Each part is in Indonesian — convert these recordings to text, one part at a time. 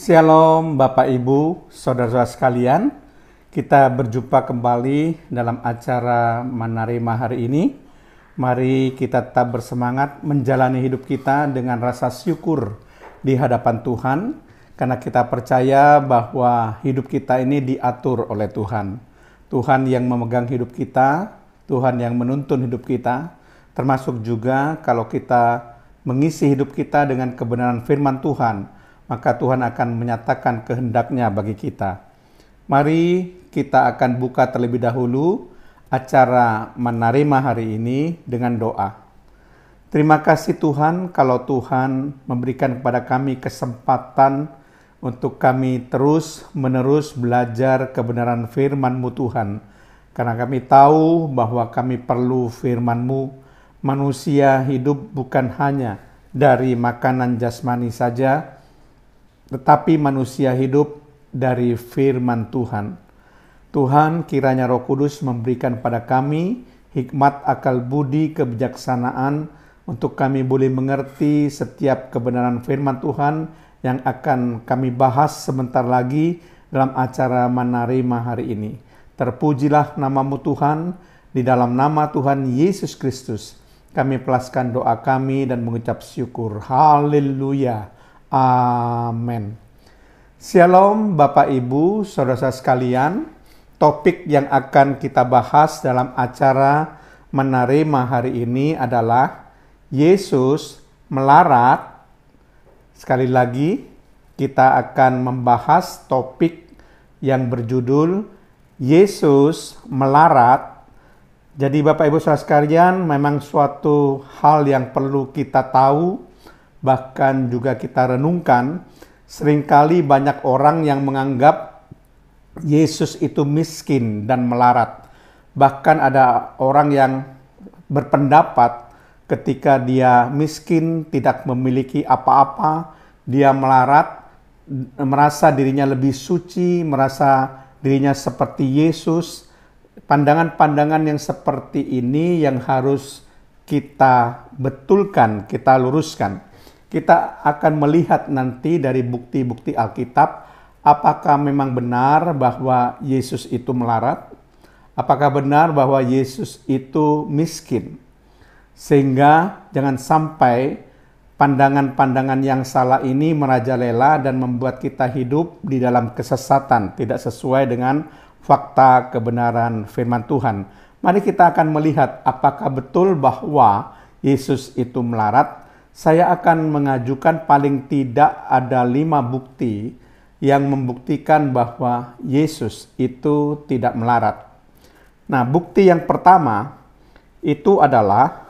Shalom Bapak Ibu, Saudara-saudara sekalian. Kita berjumpa kembali dalam acara Menerima hari ini. Mari kita tetap bersemangat menjalani hidup kita dengan rasa syukur di hadapan Tuhan. Karena kita percaya bahwa hidup kita ini diatur oleh Tuhan. Tuhan yang memegang hidup kita, Tuhan yang menuntun hidup kita. Termasuk juga kalau kita mengisi hidup kita dengan kebenaran firman Tuhan, maka Tuhan akan menyatakan kehendaknya bagi kita. Mari kita akan buka terlebih dahulu acara Menerima hari ini dengan doa. Terima kasih Tuhan kalau Tuhan memberikan kepada kami kesempatan untuk kami terus-menerus belajar kebenaran firman-Mu Tuhan. Karena kami tahu bahwa kami perlu firman-Mu. Manusia hidup bukan hanya dari makanan jasmani saja, tetapi manusia hidup dari firman Tuhan. Tuhan, kiranya Roh Kudus memberikan pada kami hikmat, akal budi, kebijaksanaan untuk kami boleh mengerti setiap kebenaran firman Tuhan yang akan kami bahas sebentar lagi dalam acara Menerima hari ini. Terpujilah nama-Mu Tuhan, di dalam nama Tuhan Yesus Kristus kami pelaskan doa kami dan mengucap syukur. Haleluya. Amin. Shalom Bapak Ibu, Saudara sekalian. Topik yang akan kita bahas dalam acara Menerima hari ini adalah Yesus melarat. Sekali lagi kita akan membahas topik yang berjudul Yesus melarat. Jadi Bapak Ibu Saudara sekalian, memang suatu hal yang perlu kita tahu, bahkan juga kita renungkan. Seringkali banyak orang yang menganggap Yesus itu miskin dan melarat. Bahkan ada orang yang berpendapat ketika dia miskin, tidak memiliki apa-apa, dia melarat, merasa dirinya lebih suci, merasa dirinya seperti Yesus. Pandangan-pandangan yang seperti ini yang harus kita betulkan, kita luruskan. Kita akan melihat nanti dari bukti-bukti Alkitab, apakah memang benar bahwa Yesus itu melarat? Apakah benar bahwa Yesus itu miskin? Sehingga jangan sampai pandangan-pandangan yang salah ini merajalela dan membuat kita hidup di dalam kesesatan, tidak sesuai dengan fakta kebenaran firman Tuhan. Mari kita akan melihat apakah betul bahwa Yesus itu melarat. Saya akan mengajukan paling tidak ada 5 bukti yang membuktikan bahwa Yesus itu tidak melarat. Nah, bukti yang pertama itu adalah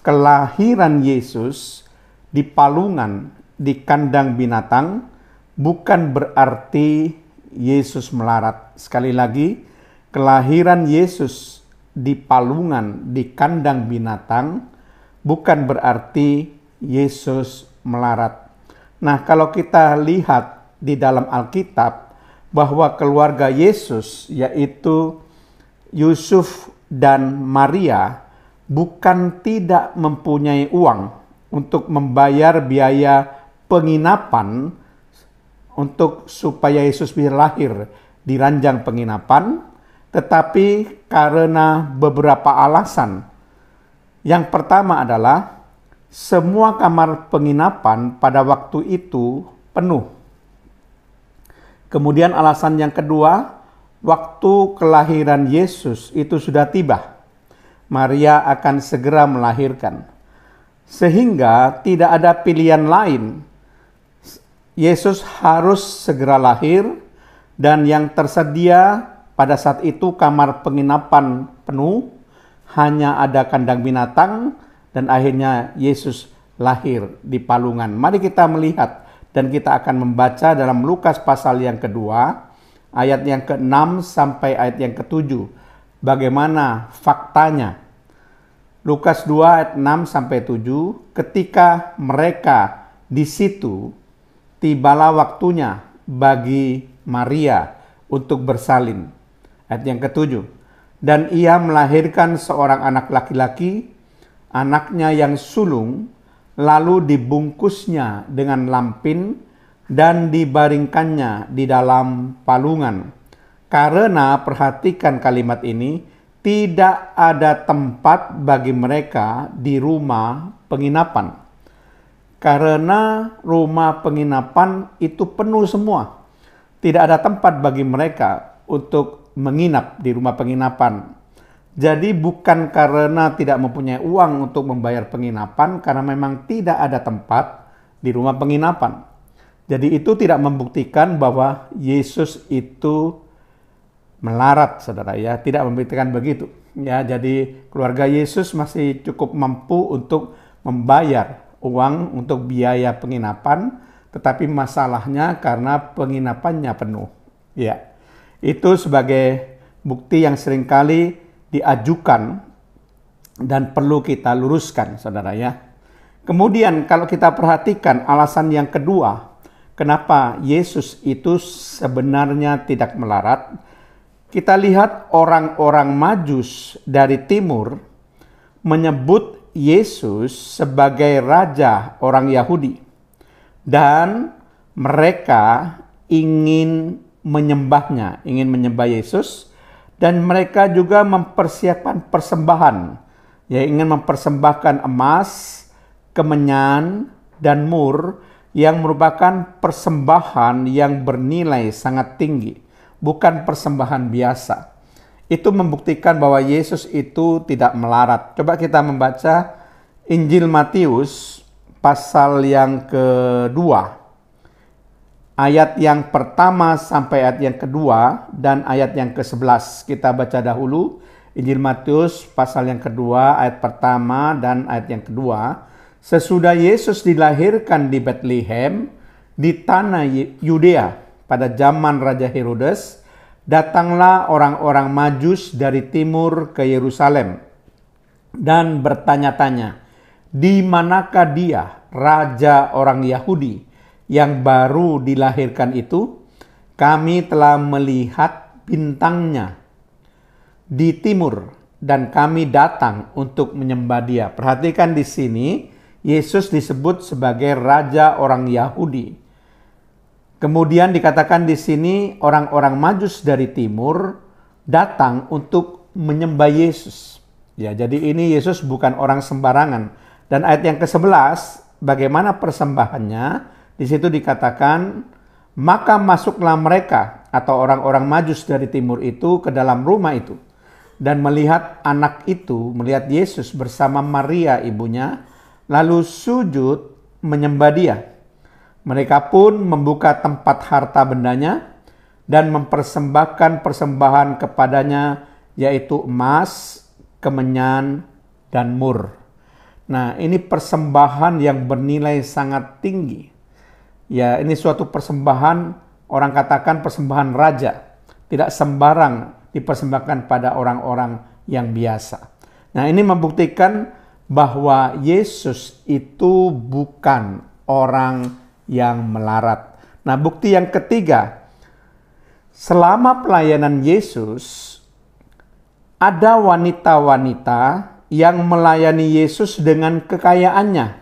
kelahiran Yesus di palungan, di kandang binatang, bukan berarti Yesus melarat. Sekali lagi, kelahiran Yesus di palungan, di kandang binatang, bukan berarti Yesus melarat. Nah, kalau kita lihat di dalam Alkitab bahwa keluarga Yesus, yaitu Yusuf dan Maria, bukan tidak mempunyai uang untuk membayar biaya penginapan untuk supaya Yesus bisa lahir di ranjang penginapan, tetapi karena beberapa alasan. Yang pertama adalah semua kamar penginapan pada waktu itu penuh. Kemudian alasan yang kedua, waktu kelahiran Yesus itu sudah tiba. Maria akan segera melahirkan. Sehingga tidak ada pilihan lain. Yesus harus segera lahir, dan yang tersedia pada saat itu kamar penginapan penuh, hanya ada kandang binatang, dan akhirnya Yesus lahir di palungan. Mari kita melihat dan kita akan membaca dalam Lukas pasal yang kedua, ayat yang ke-6 sampai ayat yang ke-7. Bagaimana faktanya? Lukas 2 ayat 6 sampai 7, ketika mereka di situ, tibalah waktunya bagi Maria untuk bersalin. Ayat yang ke-7. Dan ia melahirkan seorang anak laki-laki, anaknya yang sulung, lalu dibungkusnya dengan lampin, dan dibaringkannya di dalam palungan. Karena perhatikan kalimat ini, tidak ada tempat bagi mereka di rumah penginapan. Karena rumah penginapan itu penuh semua. Tidak ada tempat bagi mereka untuk menginap di rumah penginapan. Jadi bukan karena tidak mempunyai uang untuk membayar penginapan, karena memang tidak ada tempat di rumah penginapan. Jadi itu tidak membuktikan bahwa Yesus itu melarat, saudara ya. Tidak membuktikan begitu. Ya, jadi keluarga Yesus masih cukup mampu untuk membayar uang untuk biaya penginapan, tetapi masalahnya karena penginapannya penuh. Ya, itu sebagai bukti yang seringkali diajukan dan perlu kita luruskan, saudara ya. Kemudian kalau kita perhatikan alasan yang kedua, kenapa Yesus itu sebenarnya tidak melarat, kita lihat orang-orang Majus dari timur menyebut Yesus sebagai raja orang Yahudi. Dan mereka ingin menyembahnya, ingin menyembah Yesus. Dan mereka juga mempersiapkan persembahan, ya, ingin mempersembahkan emas, kemenyan, dan mur yang merupakan persembahan yang bernilai sangat tinggi, bukan persembahan biasa. Itu membuktikan bahwa Yesus itu tidak melarat. Coba kita membaca Injil Matius pasal yang kedua. Ayat yang pertama sampai ayat yang kedua dan ayat yang ke-11. Kita baca dahulu Injil Matius pasal yang kedua, ayat pertama dan ayat yang kedua. Sesudah Yesus dilahirkan di Bethlehem, di tanah Yudea, pada zaman Raja Herodes, datanglah orang-orang Majus dari timur ke Yerusalem dan bertanya-tanya, di manakah dia, raja orang Yahudi, yang baru dilahirkan itu? Kami telah melihat bintangnya di timur dan kami datang untuk menyembah dia. Perhatikan di sini, Yesus disebut sebagai raja orang Yahudi. Kemudian dikatakan di sini orang-orang Majus dari timur datang untuk menyembah Yesus. Ya, jadi ini Yesus bukan orang sembarangan. Dan ayat yang ke-11, bagaimana persembahannya? Di situ dikatakan, maka masuklah mereka atau orang-orang Majus dari timur itu ke dalam rumah itu dan melihat anak itu, melihat Yesus bersama Maria ibunya, lalu sujud menyembah dia. Mereka pun membuka tempat harta bendanya dan mempersembahkan persembahan kepadanya, yaitu emas, kemenyan, dan mur. Nah, ini persembahan yang bernilai sangat tinggi. Ya, ini suatu persembahan, orang katakan persembahan raja. Tidak sembarang dipersembahkan pada orang-orang yang biasa. Nah, ini membuktikan bahwa Yesus itu bukan orang yang melarat. Nah, bukti yang ketiga, selama pelayanan Yesus, ada wanita-wanita yang melayani Yesus dengan kekayaannya,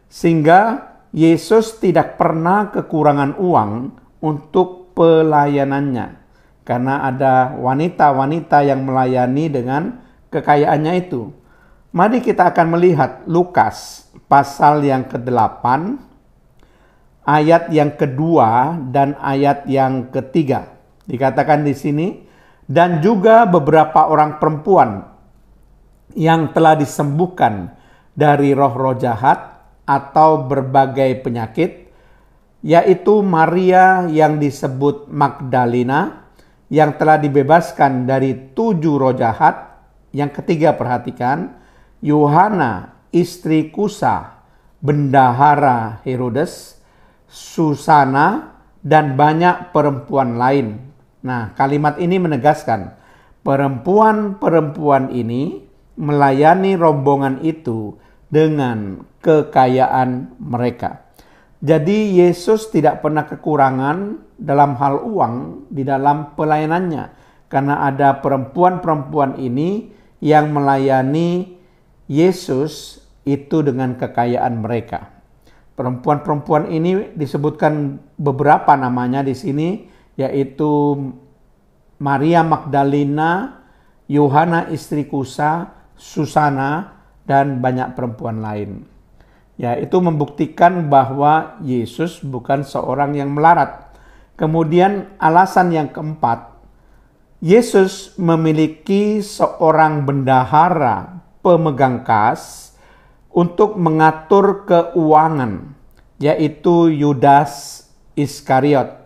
sehingga Yesus tidak pernah kekurangan uang untuk pelayanannya. Karena ada wanita-wanita yang melayani dengan kekayaannya itu. Mari kita akan melihat Lukas pasal yang ke-8, ayat yang kedua dan ayat yang ketiga. Dikatakan di sini, dan juga beberapa orang perempuan yang telah disembuhkan dari roh-roh jahat atau berbagai penyakit, yaitu Maria yang disebut Magdalena, yang telah dibebaskan dari 7 roh jahat. Yang ketiga, perhatikan, Yohana istri Kusa, bendahara Herodes, Susana, dan banyak perempuan lain. Nah, kalimat ini menegaskan, perempuan-perempuan ini melayani rombongan itu dengan kekayaan mereka. Jadi Yesus tidak pernah kekurangan dalam hal uang di dalam pelayanannya, karena ada perempuan-perempuan ini yang melayani Yesus itu dengan kekayaan mereka. Perempuan-perempuan ini disebutkan beberapa namanya di sini, yaitu Maria Magdalena, Yohana istri Kusa, Susana, dan banyak perempuan lain. Ya, itu membuktikan bahwa Yesus bukan seorang yang melarat. Kemudian alasan yang keempat, Yesus memiliki seorang bendahara pemegang kas untuk mengatur keuangan, yaitu Yudas Iskariot.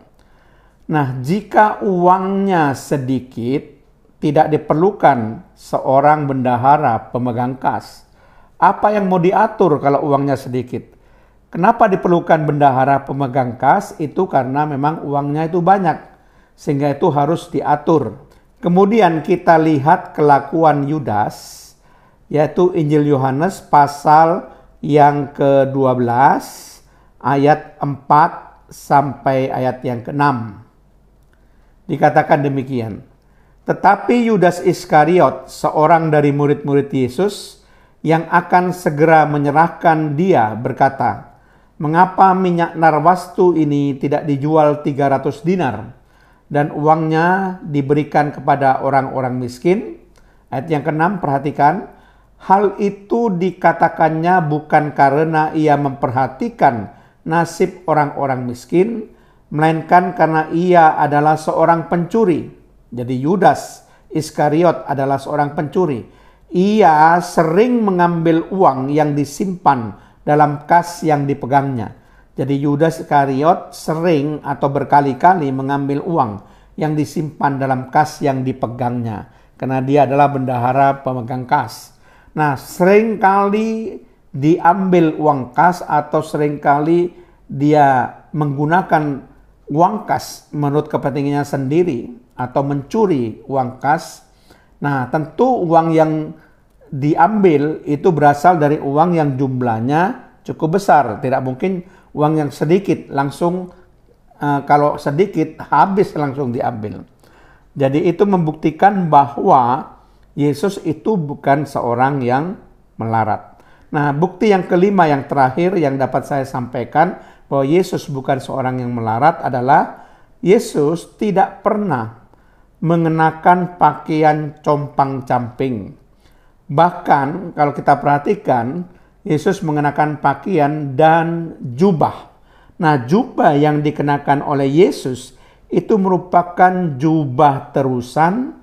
Nah, jika uangnya sedikit, tidak diperlukan seorang bendahara pemegang kas. Apa yang mau diatur kalau uangnya sedikit? Kenapa diperlukan bendahara pemegang kas? Itu karena memang uangnya itu banyak, sehingga itu harus diatur. Kemudian kita lihat kelakuan Yudas, yaitu Injil Yohanes pasal yang ke-12 ayat 4 sampai ayat yang ke-6. Dikatakan demikian. Tetapi Yudas Iskariot, seorang dari murid-murid Yesus yang akan segera menyerahkan dia, berkata, "Mengapa minyak narwastu ini tidak dijual 300 dinar dan uangnya diberikan kepada orang-orang miskin?" Ayat yang ke-6, perhatikan. Hal itu dikatakannya bukan karena ia memperhatikan nasib orang-orang miskin, melainkan karena ia adalah seorang pencuri. Jadi Yudas Iskariot adalah seorang pencuri. Ia sering mengambil uang yang disimpan dalam kas yang dipegangnya. Jadi Yudas Iskariot sering atau berkali-kali mengambil uang yang disimpan dalam kas yang dipegangnya, karena dia adalah bendahara pemegang kas. Nah, seringkali diambil uang kas atau seringkali dia menggunakan uang kas menurut kepentingannya sendiri atau mencuri uang kas. Nah, tentu uang yang diambil itu berasal dari uang yang jumlahnya cukup besar. Tidak mungkin uang yang sedikit langsung, kalau sedikit habis langsung diambil. Jadi itu membuktikan bahwa Yesus itu bukan seorang yang melarat. Nah, bukti yang kelima yang terakhir yang dapat saya sampaikan bahwa Yesus bukan seorang yang melarat adalah Yesus tidak pernah mengenakan pakaian compang-camping. Bahkan kalau kita perhatikan, Yesus mengenakan pakaian dan jubah. Nah, jubah yang dikenakan oleh Yesus itu merupakan jubah terusan,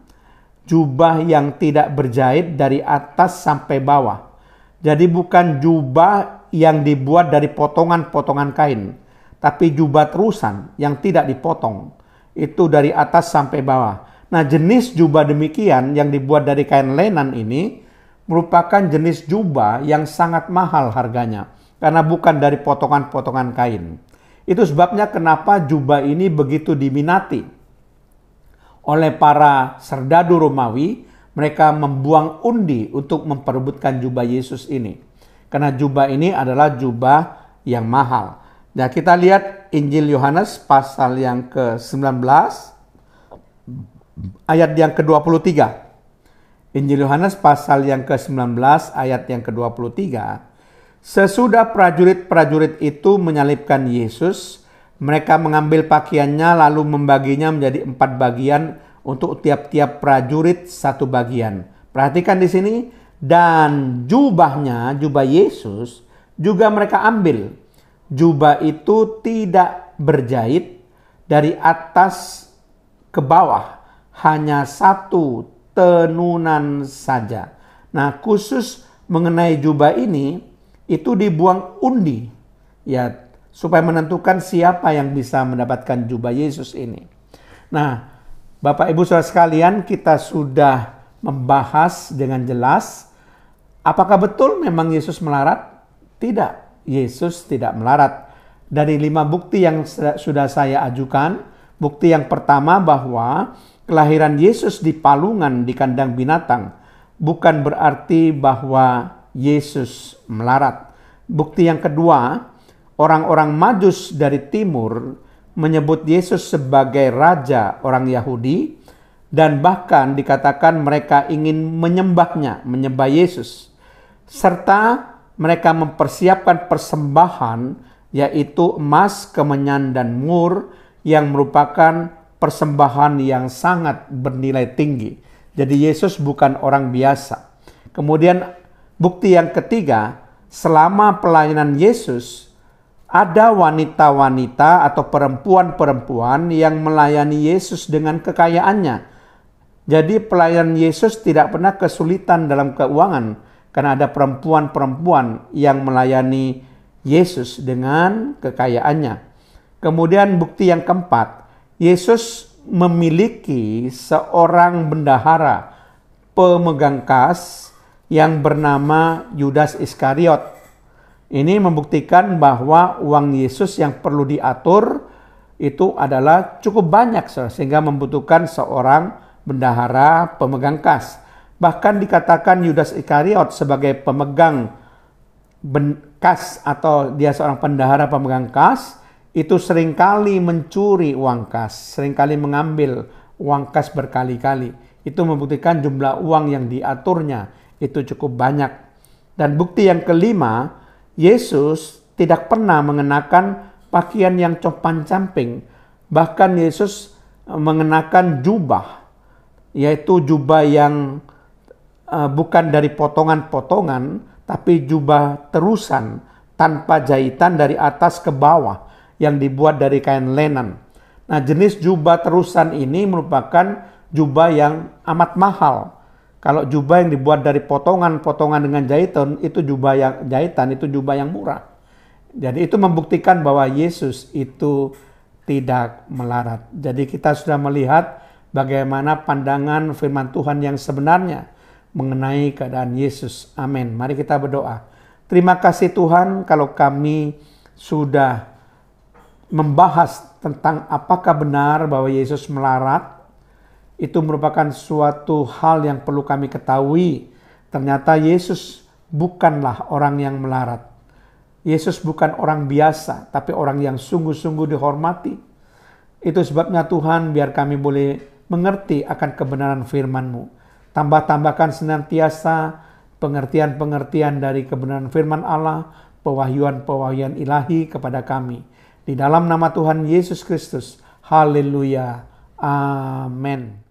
jubah yang tidak berjahit dari atas sampai bawah. Jadi bukan jubah yang dibuat dari potongan-potongan kain, tapi jubah terusan yang tidak dipotong. Itu dari atas sampai bawah. Nah, jenis jubah demikian yang dibuat dari kain lenan ini merupakan jenis jubah yang sangat mahal harganya, karena bukan dari potongan-potongan kain. Itu sebabnya kenapa jubah ini begitu diminati oleh para serdadu Romawi. Mereka membuang undi untuk memperebutkan jubah Yesus ini, karena jubah ini adalah jubah yang mahal. Nah, kita lihat Injil Yohanes pasal yang ke-19 ayat yang ke-23. Injil Yohanes pasal yang ke-19 ayat yang ke-23. Sesudah prajurit-prajurit itu menyalibkan Yesus, mereka mengambil pakaiannya lalu membaginya menjadi 4 bagian untuk tiap-tiap prajurit 1 bagian. Perhatikan di sini, dan jubahnya, jubah Yesus juga mereka ambil. Jubah itu tidak berjahit dari atas ke bawah, hanya 1 tenunan saja. Nah, khusus mengenai jubah ini, itu dibuang undi, ya, supaya menentukan siapa yang bisa mendapatkan jubah Yesus ini. Nah, Bapak Ibu Saudara sekalian, kita sudah membahas dengan jelas apakah betul memang Yesus melarat? Tidak, Yesus tidak melarat. Dari 5 bukti yang sudah saya ajukan, bukti yang pertama bahwa kelahiran Yesus di palungan di kandang binatang bukan berarti bahwa Yesus melarat. Bukti yang kedua, orang-orang Majus dari timur menyebut Yesus sebagai raja orang Yahudi, dan bahkan dikatakan mereka ingin menyembahnya, menyembah Yesus. Serta mereka mempersiapkan persembahan yaitu emas, kemenyan, dan mur, yang merupakan persembahan yang sangat bernilai tinggi. Jadi Yesus bukan orang biasa. Kemudian bukti yang ketiga, selama pelayanan Yesus, ada wanita-wanita atau perempuan-perempuan yang melayani Yesus dengan kekayaannya. Jadi pelayanan Yesus tidak pernah kesulitan dalam keuangan, karena ada perempuan-perempuan yang melayani Yesus dengan kekayaannya. Kemudian bukti yang keempat, Yesus memiliki seorang bendahara pemegang kas yang bernama Yudas Iskariot. Ini membuktikan bahwa uang Yesus yang perlu diatur itu adalah cukup banyak, sehingga membutuhkan seorang bendahara pemegang kas. Bahkan dikatakan Yudas Iskariot sebagai pemegang kas, atau dia seorang bendahara pemegang kas, itu seringkali mencuri uang kas, seringkali mengambil uang kas berkali-kali. Itu membuktikan jumlah uang yang diaturnya itu cukup banyak. Dan bukti yang kelima, Yesus tidak pernah mengenakan pakaian yang compang-camping. Bahkan Yesus mengenakan jubah, yaitu jubah yang bukan dari potongan-potongan, tapi jubah terusan tanpa jahitan dari atas ke bawah yang dibuat dari kain lenan. Nah, jenis jubah terusan ini merupakan jubah yang amat mahal. Kalau jubah yang dibuat dari potongan-potongan dengan jahitan, itu jubah yang murah. Jadi itu membuktikan bahwa Yesus itu tidak melarat. Jadi kita sudah melihat bagaimana pandangan firman Tuhan yang sebenarnya mengenai keadaan Yesus. Amin. Mari kita berdoa. Terima kasih Tuhan kalau kami sudah membahas tentang apakah benar bahwa Yesus melarat. Itu merupakan suatu hal yang perlu kami ketahui. Ternyata Yesus bukanlah orang yang melarat. Yesus bukan orang biasa, tapi orang yang sungguh-sungguh dihormati. Itu sebabnya Tuhan, biar kami boleh mengerti akan kebenaran firman-Mu. Tambah-tambahkan senantiasa pengertian-pengertian dari kebenaran firman Allah, pewahyuan-pewahyuan ilahi kepada kami. Di dalam nama Tuhan Yesus Kristus. Haleluya. Amin.